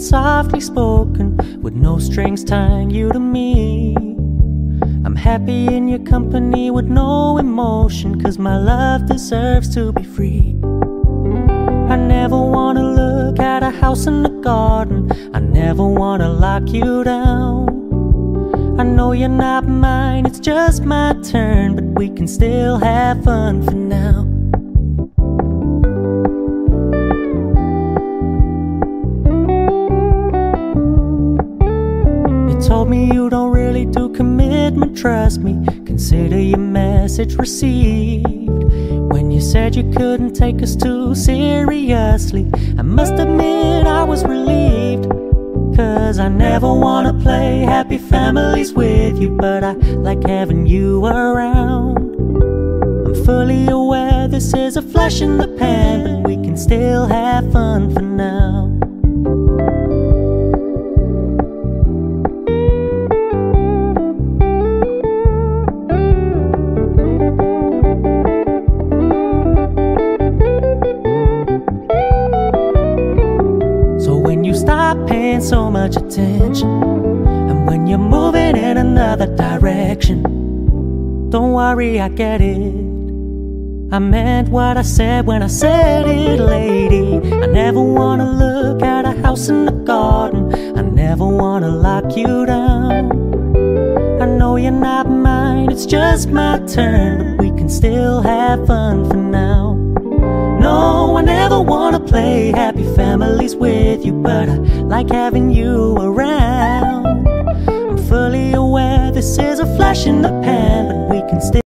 it's softly spoken, with no strings tying you to me. I'm happy in your company with no emotion, 'cause my love deserves to be free. I never wanna look at a house in the garden, I never wanna lock you down. I know you're not mine, it's just my turn, but we can still have fun for now. You told me you don't really do commitment, trust me, consider your message received. When you said you couldn't take us too seriously, I must admit I was relieved. 'Cause I never wanna play happy families with you, but I like having you around. I'm fully aware this is a flash in the pan, but we can still have fun for now. So much attention, and when you're moving in another direction, don't worry, I get it. I meant what I said when I said it, lady. I never wanna look at a house in the garden, I never wanna lock you down. I know you're not mine, it's just my turn, but we can still have fun for now. No, I never wanna play happy families with you, but I like having you around. I'm fully aware this is a flash in the pan,